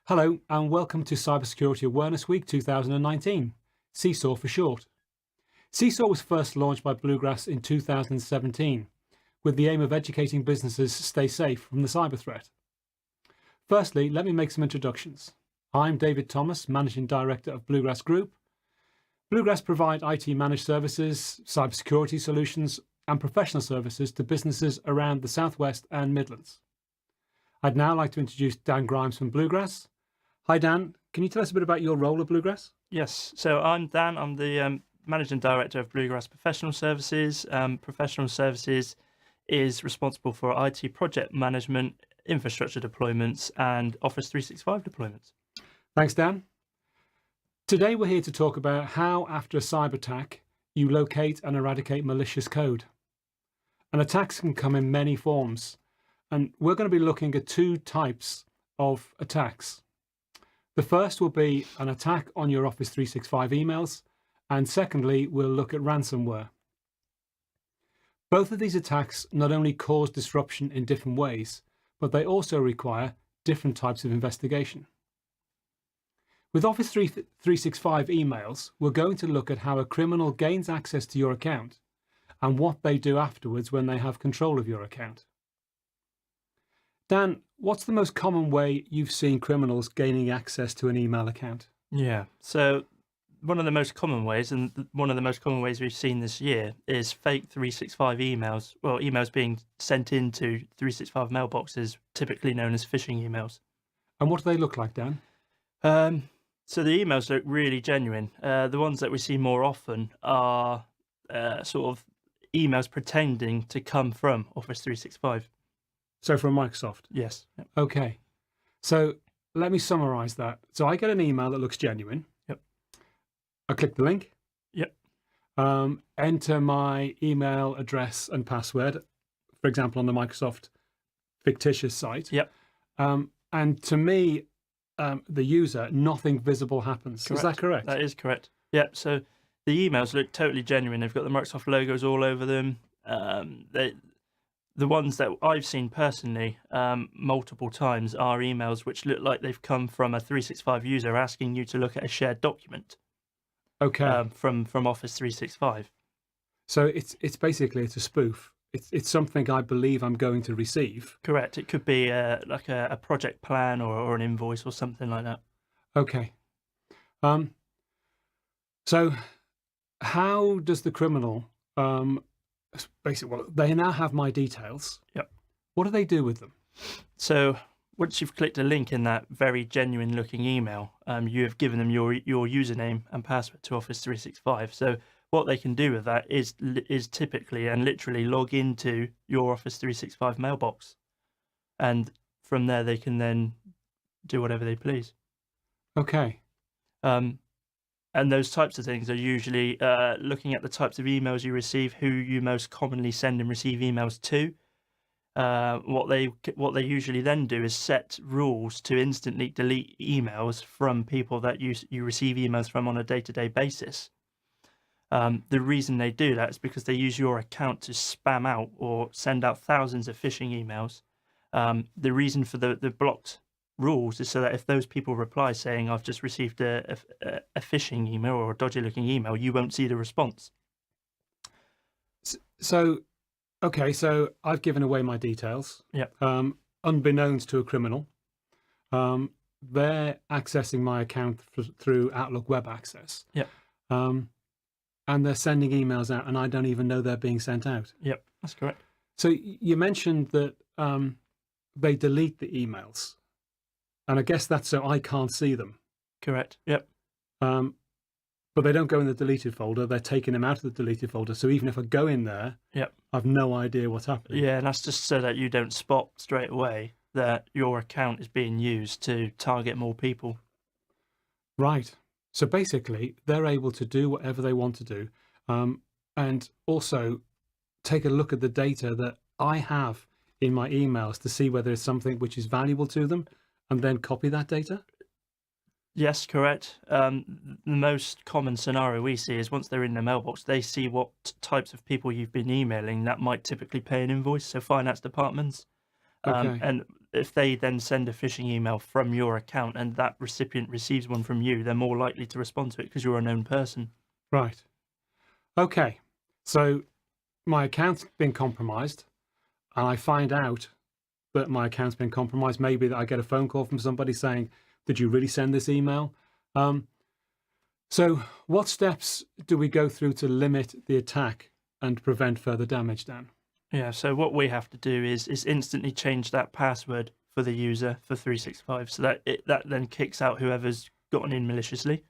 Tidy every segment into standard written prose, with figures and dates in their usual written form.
Hello and welcome to Cybersecurity Awareness Week 2019, CSAW for short. CSAW was first launched by Bluegrass in 2017 with the aim of educating businesses to stay safe from the cyber threat. Firstly, let me make some introductions. I'm David Thomas, Managing Director of Bluegrass Group. Bluegrass provide IT managed services, cybersecurity solutions and professional services to businesses around the Southwest and Midlands. I'd now like to introduce Dan Grimes from Bluegrass. Hi Dan, can you tell us a bit about your role at Bluegrass? Yes, so I'm Dan, I'm the Managing Director of Bluegrass Professional Services. Professional Services is responsible for IT project management, infrastructure deployments and Office 365 deployments. Thanks Dan. Today we're here to talk about how after a cyber attack you locate and eradicate malicious code. And attacks can come in many forms. And we're going to be looking at two types of attacks. The first will be an attack on your Office 365 emails, and secondly, we'll look at ransomware. Both of these attacks not only cause disruption in different ways, but they also require different types of investigation. With Office 365 emails, we're going to look at how a criminal gains access to your account and what they do afterwards when they have control of your account. Dan, what's the most common way you've seen criminals gaining access to an email account? Yeah, so one of the most common ways, and one of the most common ways we've seen this year, is fake 365 emails. Well, emails being sent into 365 mailboxes, typically known as phishing emails. And what do they look like, Dan? So the emails look really genuine. The ones that we see more often are sort of emails pretending to come from Office 365. So from Microsoft? Yes. Yep. Okay. So let me summarize that. So I get an email that looks genuine. Yep. I click the link. Yep. Enter my email address and password, for example, on the Microsoft fictitious site. Yep. And to me, the user, nothing visible happens. Correct. Is that correct? That is correct. Yep. So the emails look totally genuine. They've got the Microsoft logos all over them. The ones that I've seen personally multiple times are emails which look like they've come from a 365 user asking you to look at a shared document. Okay. From Office 365. So it's basically a spoof. It's something I believe I'm going to receive. Correct. It could be like a project plan or an invoice or something like that. Okay. So how does the criminal basically, well, they now have my details. Yep. What do they do with them? So once you've clicked a link in that very genuine looking email, you have given them your username and password to Office 365. So what they can do with that is typically and literally log into your Office 365 mailbox. And from there, they can then do whatever they please. Okay. And those types of things are usually looking at the types of emails you receive, who you most commonly send and receive emails to. What they usually then do is set rules to instantly delete emails from people that you receive emails from on a day-to-day basis. The reason they do that is because they use your account to spam out or send out thousands of phishing emails. The reason for the blocked rules is so that if those people reply saying I've just received a phishing email or a dodgy looking email, you won't see the response. So okay, so I've given away my details. Yep. Unbeknownst to a criminal. They're accessing my account through Outlook Web Access. Yep. And they're sending emails out and I don't even know they're being sent out. Yep, that's correct. So you mentioned that they delete the emails. And I guess that's so I can't see them. Correct. Yep. But they don't go in the deleted folder. They're taking them out of the deleted folder. So even if I go in there, yep, I've no idea what's happening. Yeah, and that's just so that you don't spot straight away that your account is being used to target more people. Right. So basically, they're able to do whatever they want to do, and also take a look at the data that I have in my emails to see whether it's something which is valuable to them, and then copy that data? Yes, correct. The most common scenario we see is once they're in their mailbox, they see what types of people you've been emailing that might typically pay an invoice, so finance departments. Okay. And if they then send a phishing email from your account and that recipient receives one from you, they're more likely to respond to it because you're a known person. Right. Okay. So my account's been compromised, and I find out that my account's been compromised. Maybe that I get a phone call from somebody saying, "Did you really send this email?" So what steps do we go through to limit the attack and prevent further damage, Dan? Yeah, so what we have to do is instantly change that password for the user for 365 so that that then kicks out whoever's gotten in maliciously.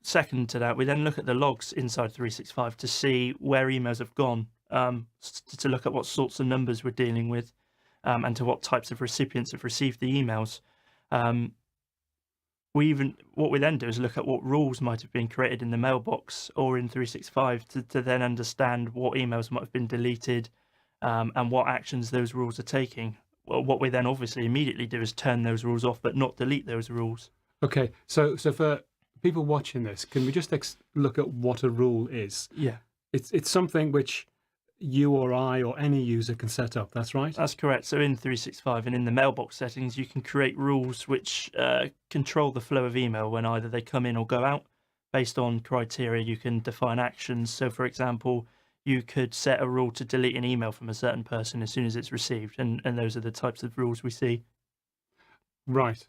Second to that, we then look at the logs inside 365 to see where emails have gone, to look at what sorts of numbers we're dealing with, and to what types of recipients have received the emails. What we then do is look at what rules might have been created in the mailbox or in 365 to then understand what emails might have been deleted, and what actions those rules are taking. Well, what we then obviously immediately do is turn those rules off, but not delete those rules. Okay, so for people watching this, can we just look at what a rule is? Yeah. It's something which you or I or any user can set up. That's right? That's correct. So in 365 and in the mailbox settings, you can create rules which control the flow of email when either they come in or go out. Based on criteria, you can define actions. So, for example, you could set a rule to delete an email from a certain person as soon as it's received, and those are the types of rules we see. Right.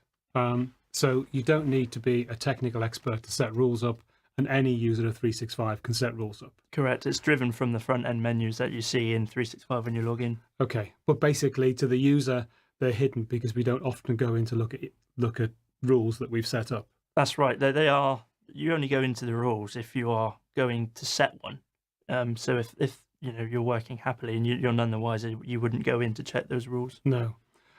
So you don't need to be a technical expert to set rules up, and any user of 365 can set rules up. Correct. It's driven from the front end menus that you see in 365 when you log in. Okay, but basically to the user, they're hidden because we don't often go in to look at rules that we've set up. That's right. They are. You only go into the rules if you are going to set one. So if you're working happily and you're none the wiser, you wouldn't go in to check those rules. No.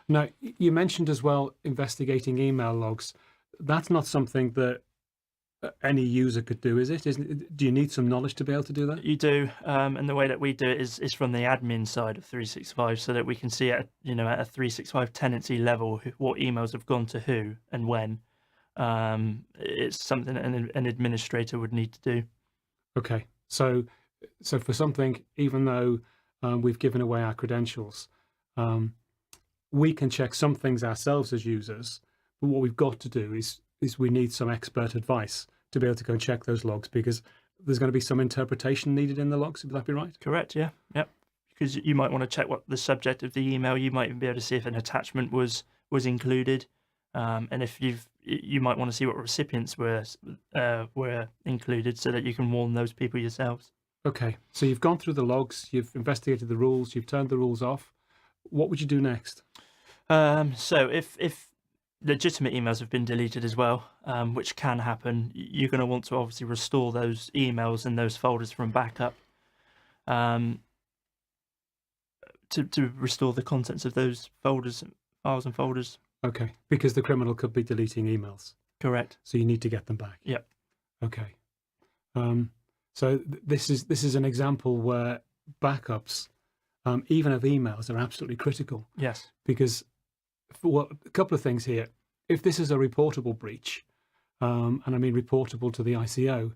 Now, you mentioned as well investigating email logs. That's not something that any user could do, is it? Do you need some knowledge to be able to do that? You do, and the way that we do it is from the admin side of 365, so that we can see at a 365 tenancy level what emails have gone to who and when. It's something an administrator would need to do. Okay, so for something, even though we've given away our credentials, we can check some things ourselves as users, but what we've got to do is we need some expert advice to be able to go and check those logs, because there's going to be some interpretation needed in the logs. Would that be right? Correct, yeah. Yep. Because you might want to check what the subject of the email, you might even be able to see if an attachment was included, and if you might want to see what recipients were included so that you can warn those people yourselves. Okay, so you've gone through the logs, you've investigated the rules, you've turned the rules off. What would you do next? So if legitimate emails have been deleted as well, which can happen, you're going to want to obviously restore those emails and those folders from backup, to restore the contents of those files and folders. Okay, because the criminal could be deleting emails. Correct. So you need to get them back. Yep. Okay. So this is an example where backups, even of emails, are absolutely critical. Yes. Because a couple of things here. If this is a reportable breach, and I mean reportable to the ICO,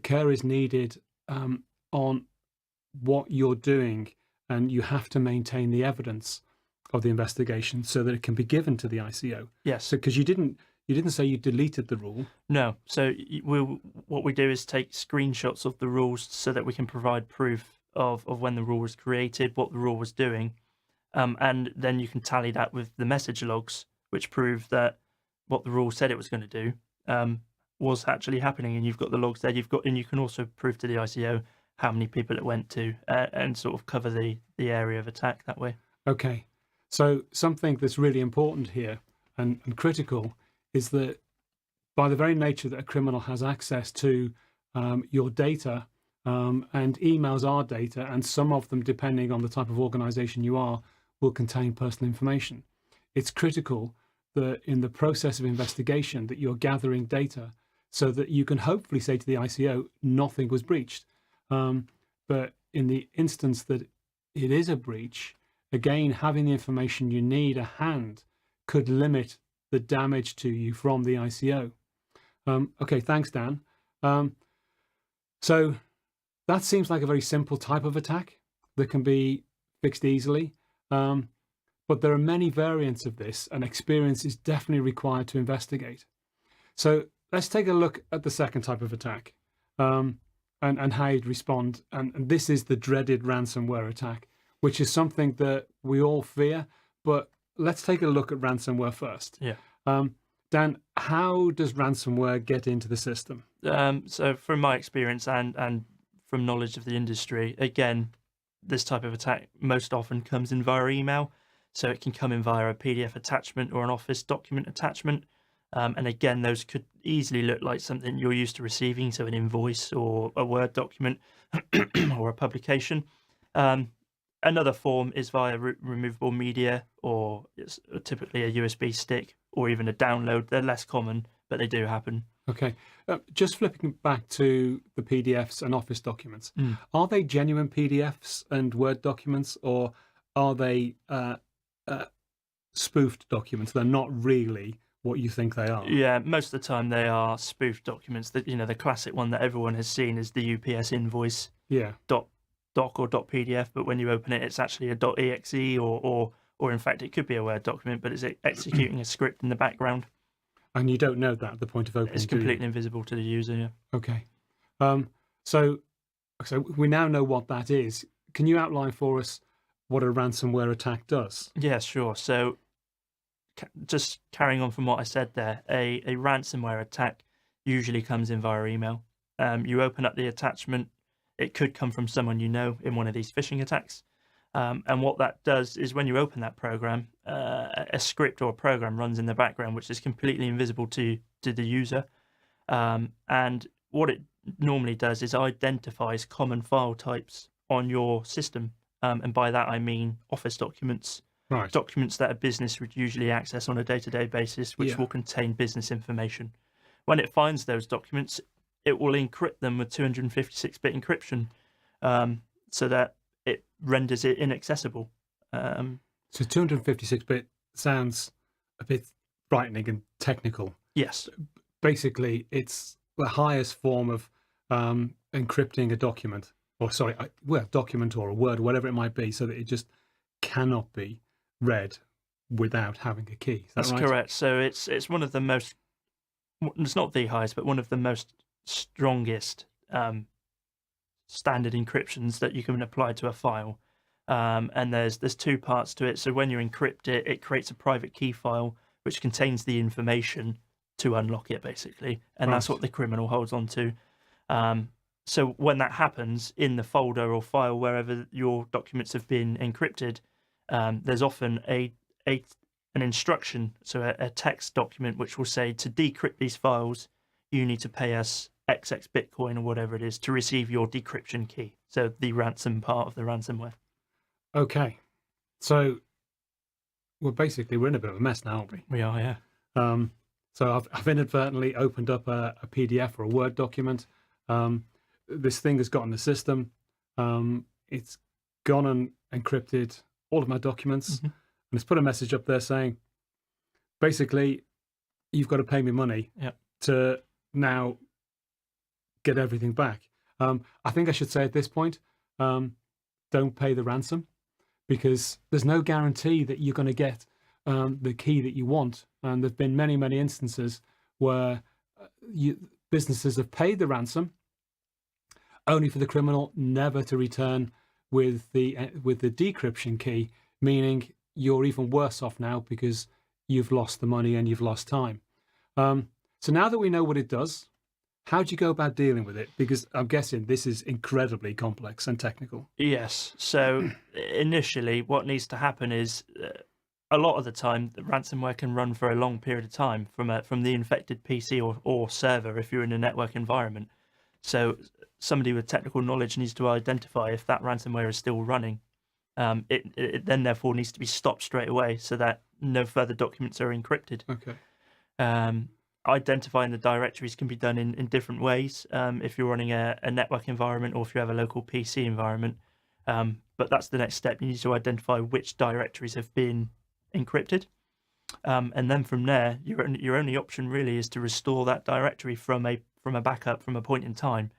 care is needed on what you're doing, and you have to maintain the evidence of the investigation so that it can be given to the ICO. Yes. So because you didn't say you deleted the rule. No. So what we do is take screenshots of the rules so that we can provide proof of when the rule was created, what the rule was doing. And then you can tally that with the message logs, which prove that what the rule said it was going to do was actually happening. And you've got the logs there. And you can also prove to the ICO how many people it went to, and sort of cover the area of attack that way. Okay, so something that's really important here and critical is that by the very nature that a criminal has access to your data, and emails are data, and some of them, depending on the type of organization you are, will contain personal information. It's critical that in the process of investigation that you're gathering data so that you can hopefully say to the ICO, nothing was breached. But in the instance that it is a breach, again, having the information you need at hand could limit the damage to you from the ICO. Okay, thanks, Dan. So that seems like a very simple type of attack that can be fixed easily. but there are many variants of this, and experience is definitely required to investigate. So let's take a look at the second type of attack, and how you'd respond. And this is the dreaded ransomware attack, which is something that we all fear. But let's take a look at ransomware first. Yeah. Dan, how does ransomware get into the system? So from my experience and from knowledge of the industry, again, this type of attack most often comes in via email. So it can come in via a PDF attachment or an Office document attachment. And again, those could easily look like something you're used to receiving, so an invoice or a Word document or a publication. Another form is via removable media, or it's typically a USB stick or even a download. They're less common, but they do happen. Okay. Just flipping back to the PDFs and Office documents, are they genuine PDFs and Word documents, or are they spoofed documents? They're not really what you think they are. Yeah, most of the time they are spoofed documents. That, you know, the classic one that everyone has seen is the UPS invoice. Yeah. .doc or .pdf, but when you open it, it's actually a .exe or in fact it could be a Word document, but it's executing a script in the background. And you don't know that at the point of opening. It's completely invisible to the user. Yeah. Okay. So we now know what that is. Can you outline for us what a ransomware attack does? Yeah, sure. So just carrying on from what I said there, a ransomware attack usually comes in via email. You open up the attachment. It could come from someone you know in one of these phishing attacks. And what that does is when you open that program, a script or a program runs in the background, which is completely invisible to the user. And what it normally does is identifies common file types on your system. And by that, I mean Office documents, Right. documents that a business would usually access on a day-to-day basis, which will contain business information. When it finds those documents, it will encrypt them with 256-bit encryption, so that it renders it inaccessible. So 256-bit sounds a bit frightening and technical. Yes. Basically, it's the highest form of encrypting a document, or document or a word, whatever it might be, so that it just cannot be read without having a key. That's right? correct. So it's one of the most, it's not the highest, but one of the most strongest standard encryptions that you can apply to a file. And there's two parts to it. So when you encrypt it, it creates a private key file which contains the information to unlock it, basically, and that's what the criminal holds on to. So when that happens in the folder or file wherever your documents have been encrypted, there's often an instruction, so a text document which will say, to decrypt these files, you need to pay us XX Bitcoin or whatever it is to receive your decryption key. So the ransom part of the ransomware. Okay, so we're in a bit of a mess now, aren't we? We are, yeah. So I've inadvertently opened up a PDF or a Word document. This thing has got in the system. It's gone and encrypted all of my documents, and it's put a message up there saying, basically, you've got to pay me money to now get everything back. I think I should say at this point, don't pay the ransom, because there's no guarantee that you're going to get the key that you want. And there've been many, many instances where businesses have paid the ransom only for the criminal never to return with the decryption key, meaning you're even worse off now because you've lost the money and you've lost time. So now that we know what it does, how do you go about dealing with it? Because I'm guessing this is incredibly complex and technical. Yes. So initially, what needs to happen is a lot of the time, the ransomware can run for a long period of time from the infected PC or server if you're in a network environment. So somebody with technical knowledge needs to identify if that ransomware is still running. It then therefore needs to be stopped straight away so that no further documents are encrypted. Okay. Identifying the directories can be done in different ways if you're running a network environment or if you have a local PC environment. But that's the next step. You need to identify which directories have been encrypted. And then from there, your only option really is to restore that directory from a backup from a point in time.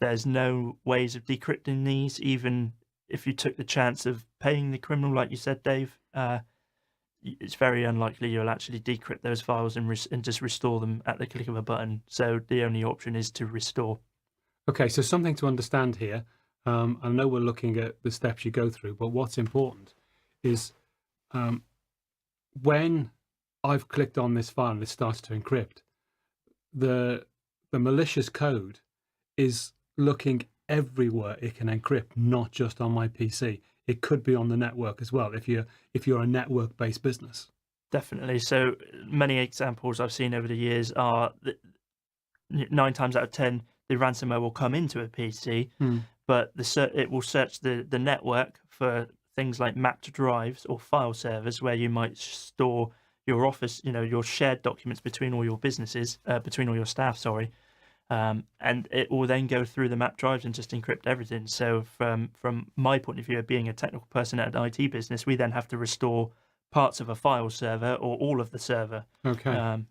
There's no ways of decrypting these, even if you took the chance of paying the criminal, like you said, Dave, it's very unlikely you'll actually decrypt those files and just restore them at the click of a button. So the only option is to restore. Okay, so something to understand here. I know we're looking at the steps you go through, but what's important is when I've clicked on this file and it starts to encrypt, the malicious code is looking everywhere it can encrypt, not just on my PC. It could be on the network as well if you're a network-based business. Definitely. So many examples I've seen over the years are that 9 times out of 10, the ransomware will come into a PC, but it will search the network for things like mapped drives or file servers where you might store your office, your shared documents between all your businesses, between all your staff, sorry. And it will then go through the map drives and just encrypt everything. So from my point of view of being a technical person at an IT business, we then have to restore parts of a file server or all of the server,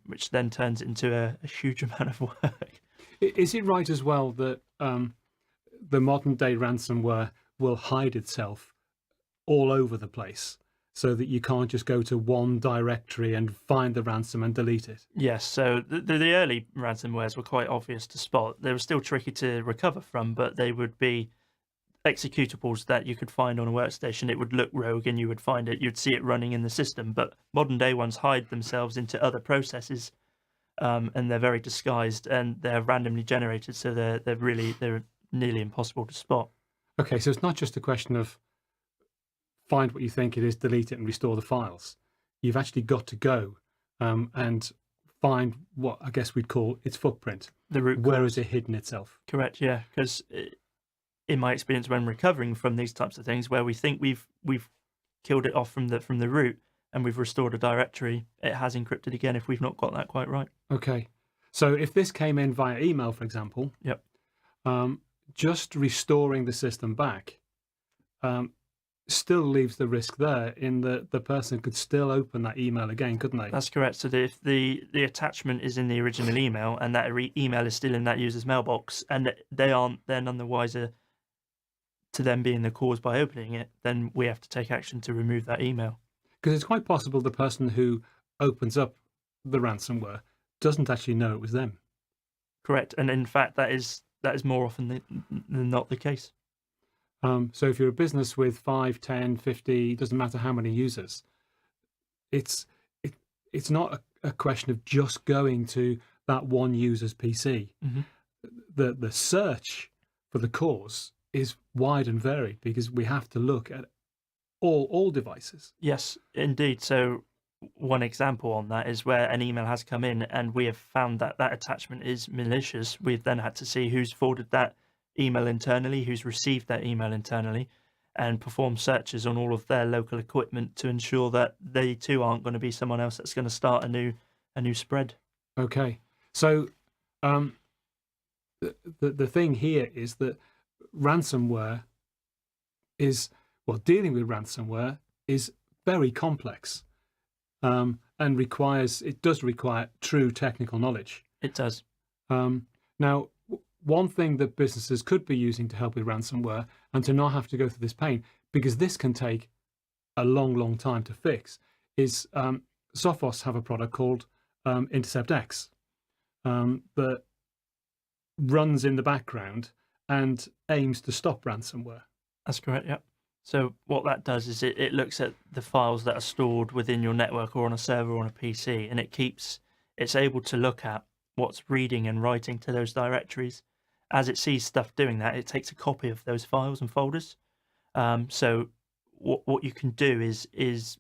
which then turns into a huge amount of work. Is it right as well that the modern day ransomware will hide itself all over the place so that you can't just go to one directory and find the ransom and delete it? Yes, so the early ransomwares were quite obvious to spot. They were still tricky to recover from, but they would be executables that you could find on a workstation. It would look rogue and you would find it, you'd see it running in the system. But modern day ones hide themselves into other processes, and they're very disguised and they're randomly generated, so they're nearly impossible to spot. Okay, so it's not just a question of find what you think it is, delete it and restore the files. You've actually got to go and find what I guess we'd call its footprint. The root Where cause. has it hidden itself? Correct, yeah, because in my experience when recovering from these types of things, where we think we've killed it off from the root and we've restored a directory, it has encrypted again if we've not got that quite right. Okay, so if this came in via email, for example, Yep. Just restoring the system back still leaves the risk there in that the person could still open that email again, couldn't they? That's correct. So if the attachment is in the original email and that email is still in that user's mailbox and they're none the wiser to them being the cause by opening it, then we have to take action to remove that email. Because it's quite possible the person who opens up the ransomware doesn't actually know it was them. Correct. And in fact, that is more often than not the case. So if you're a business with 5, 10, 50, doesn't matter how many users, it's not a question of just going to that one user's PC. Mm-hmm. The search for the cause is wide and varied because we have to look at all devices. Yes, indeed. So one example on that is where an email has come in and we have found that attachment is malicious. We've then had to see who's forwarded that email internally, who's received that email internally, and perform searches on all of their local equipment to ensure that they too aren't going to be someone else that's going to start a new spread. Okay, so the thing here is that ransomware is, well, dealing with ransomware is very complex and does require true technical knowledge. It does. Now, one thing that businesses could be using to help with ransomware and to not have to go through this pain, because this can take a long time to fix, is Sophos have a product called Intercept X that runs in the background and aims to stop ransomware. That's correct, yeah. So what that does is it looks at the files that are stored within your network or on a server or on a PC, and it's able to look at what's reading and writing to those directories. As it sees stuff doing that, it takes a copy of those files and folders. So what you can do is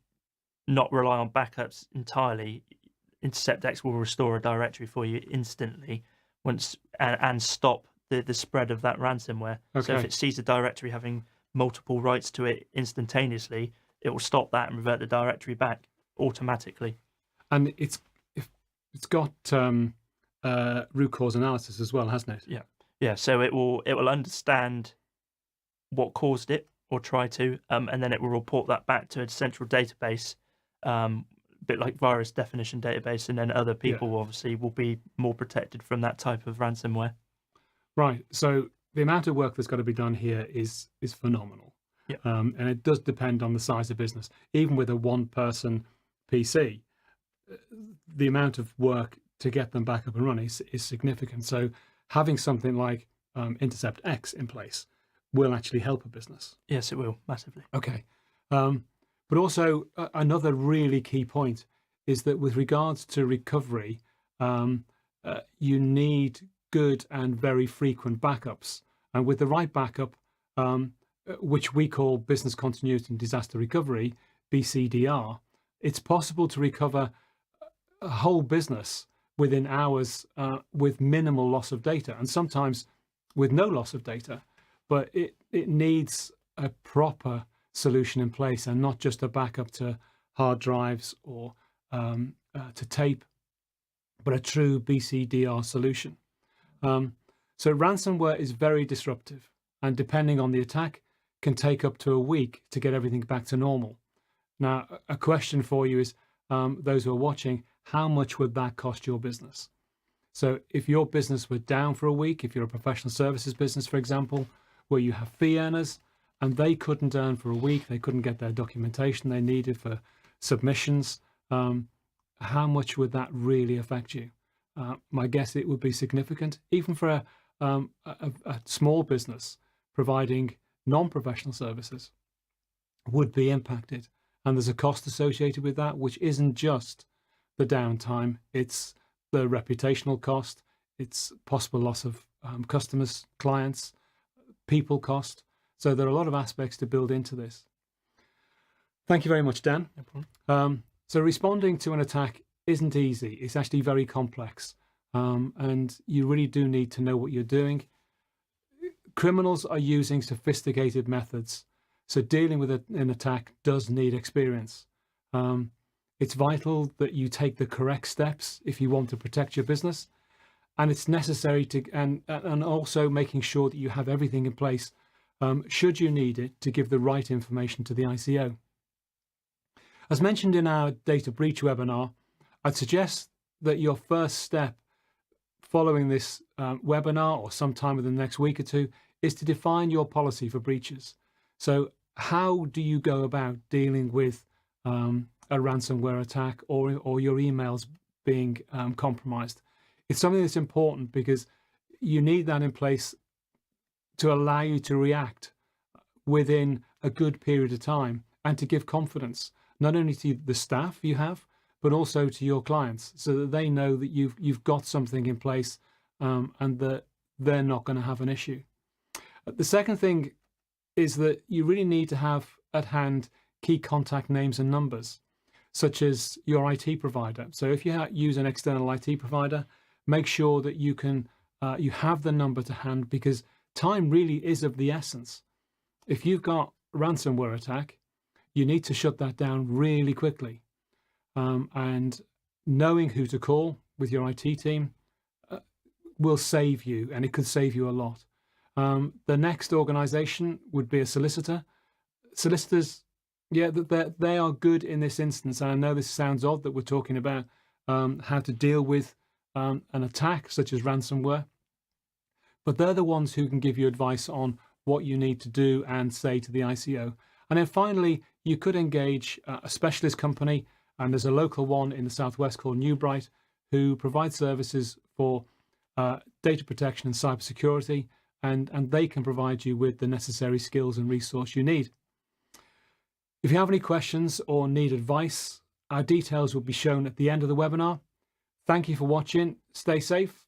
not rely on backups entirely. Intercept X will restore a directory for you instantly and stop the spread of that ransomware. Okay. So if it sees a directory having multiple writes to it instantaneously, it will stop that and revert the directory back automatically. And it's got root cause analysis as well, hasn't it? Yeah. So it will understand what caused it or try to, and then it will report that back to a central database, a bit like virus definition database, and then other people obviously will be more protected from that type of ransomware. Right. So the amount of work that's got to be done here is phenomenal. Yep. And it does depend on the size of business. Even with a one-person PC, the amount of work to get them back up and running is significant. So having something like Intercept X in place will actually help a business. Yes, it will, massively. Okay. But also another really key point is that with regards to recovery, you need good and very frequent backups. And with the right backup, which we call business continuity and disaster recovery, BCDR, it's possible to recover a whole business within hours with minimal loss of data, and sometimes with no loss of data. But it needs a proper solution in place, and not just a backup to hard drives or to tape, but a true BCDR solution. So ransomware is very disruptive, and depending on the attack, can take up to a week to get everything back to normal. Now, a question for you is, those who are watching, how much would that cost your business? So if your business were down for a week, if you're a professional services business, for example, where you have fee earners and they couldn't earn for a week, they couldn't get their documentation they needed for submissions, how much would that really affect you? My guess it would be significant, even for a small business providing non-professional services would be impacted. And there's a cost associated with that, which isn't just the downtime, it's the reputational cost, it's possible loss of customers, clients, people cost. So there are a lot of aspects to build into this. Thank you very much, Dan. No problem. So responding to an attack isn't easy. It's actually very complex. And you really do need to know what you're doing. Criminals are using sophisticated methods. So dealing with an attack does need experience. It's vital that you take the correct steps if you want to protect your business. And it's necessary to, and also making sure that you have everything in place, should you need it, to give the right information to the ICO. As mentioned in our data breach webinar, I'd suggest that your first step following this webinar, or sometime within the next week or two, is to define your policy for breaches. So how do you go about dealing with a ransomware attack or your emails being compromised? It's something that's important because you need that in place to allow you to react within a good period of time and to give confidence, not only to the staff you have, but also to your clients, so that they know that you've got something in place and that they're not going to have an issue. The second thing is that you really need to have at hand key contact names and numbers, such as your IT provider. So if you use an external IT provider, make sure that you have the number to hand, because time really is of the essence. If you've got a ransomware attack, you need to shut that down really quickly. And knowing who to call with your IT team will save you, and it could save you a lot. The next organization would be a solicitor. Solicitors, yeah, they are good in this instance. And I know this sounds odd that we're talking about how to deal with an attack such as ransomware, but they're the ones who can give you advice on what you need to do and say to the ICO. And then finally, you could engage a specialist company, and there's a local one in the Southwest called Newbright, who provide services for data protection and cybersecurity, and they can provide you with the necessary skills and resource you need. If you have any questions or need advice, our details will be shown at the end of the webinar. Thank you for watching. Stay safe